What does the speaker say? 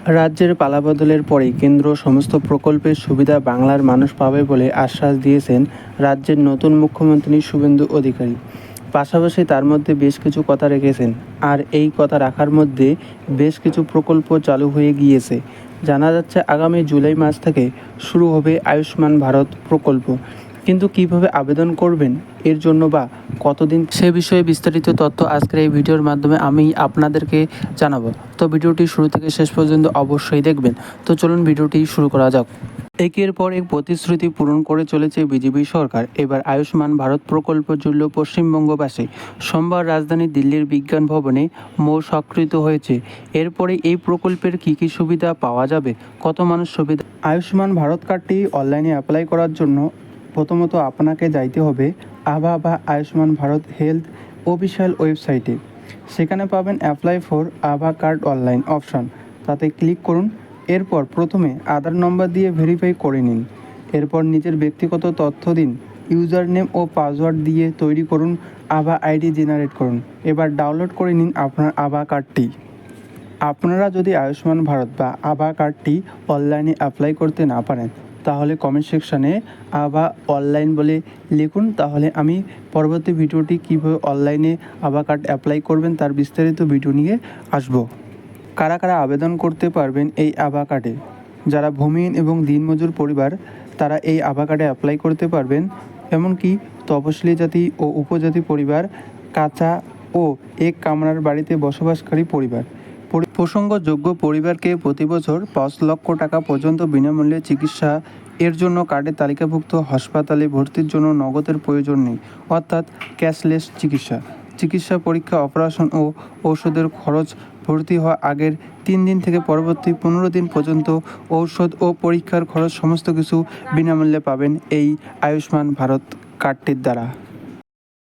রাজ্যের পালাবদলের পরেই কেন্দ্র সমস্ত প্রকল্পের সুবিধা বাংলার মানুষ পাবে বলে আশ্বাস দিয়েছেন রাজ্যের নতুন মুখ্যমন্ত্রী শুভেন্দু অধিকারী। পাশাপাশি তার মধ্যে বেশ কিছু কথা রেখেছেন, আর এই কথা রাখার মধ্যে বেশ কিছু প্রকল্প চালু হয়ে গিয়েছে। জানা যাচ্ছে আগামী জুলাই মাস থেকে শুরু হবে আয়ুষ্মান ভারত প্রকল্প, কিন্তু কিভাবে আবেদন করবেন এর জন্য বা কতদিন, সে বিষয়ে বিস্তারিত তথ্য আজকের এই ভিডিওর মাধ্যমে আমি আপনাদেরকে জানাবো। তো ভিডিওটি শুরু থেকে শেষ পর্যন্ত অবশ্যই দেখবেন। তো চলুন ভিডিওটি শুরু করা যাক। একের পর এক প্রতিশ্রুতি পূরণ করে চলেছে বিজেপি সরকার। এবার আয়ুষ্মান ভারত প্রকল্প জুড়ল পশ্চিমবঙ্গবাসী। সোমবার রাজধানী দিল্লির বিজ্ঞান ভবনে মৌ স্বাক্ষরিত হয়েছে। এরপরে এই প্রকল্পের কী কী সুবিধা পাওয়া যাবে, কত মানুষ সুবিধা। আয়ুষ্মান ভারত কার্ডটি অনলাইনে অ্যাপ্লাই করার জন্য প্রথমত আপনাকে যাইতে হবে আভা বা আয়ুষ্মান ভারত হেলথ অফিসিয়াল ওয়েবসাইটে। সেখানে পাবেন অ্যাপ্লাই ফর আভা কার্ড অনলাইন অপশন, তাতে ক্লিক করুন। এরপর প্রথমে আধার নম্বর দিয়ে ভেরিফাই করে নিন। এরপর নিজের ব্যক্তিগত তথ্য দিন, ইউজার নেম ও পাসওয়ার্ড দিয়ে তৈরি করুন আভা আইডি জেনারেট করুন। এবার ডাউনলোড করে নিন আপনার আভা কার্ডটি। আপনারা যদি আয়ুষ্মান ভারত বা আভা কার্ডটি অনলাইনে অ্যাপ্লাই করতে না পারেন, তাহলে কমেন্ট সেকশানে আভা অনলাইন বলে লিখুন, তাহলে আমি পরবর্তী ভিডিওটি কীভাবে অনলাইনে আভা কার্ড অ্যাপ্লাই করবেন তার বিস্তারিত ভিডিও নিয়ে আসব। কারা কারা আবেদন করতে পারবেন এই আভা কার্ডে? যারা ভূমিহীন এবং দিনমজুর পরিবার, তারা এই আভা কার্ডে অ্যাপ্লাই করতে পারবেন। এমনকি তপশিলি জাতি ও উপজাতি পরিবার, কাঁচা ও এক কামরার বাড়িতে বসবাসকারী পরিবার, প্রসঙ্গযোগ্য পরিবারকে প্রতি বছর 5 লক্ষ টাকা পর্যন্ত বিনামূল্যে চিকিৎসা এর জন্য কার্ডে তালিকাভুক্ত হাসপাতালে ভর্তির জন্য নগদের প্রয়োজন নেই, অর্থাৎ ক্যাশলেস চিকিৎসা পরীক্ষা, অপারেশন ও ঔষধের খরচ ভর্তি হওয়া আগের 3 দিন থেকে পরবর্তী 15 দিন পর্যন্ত ঔষধ ও পরীক্ষার খরচ সমস্ত কিছু বিনামূল্যে পাবেন এই আয়ুষ্মান ভারত কার্ডটির দ্বারা।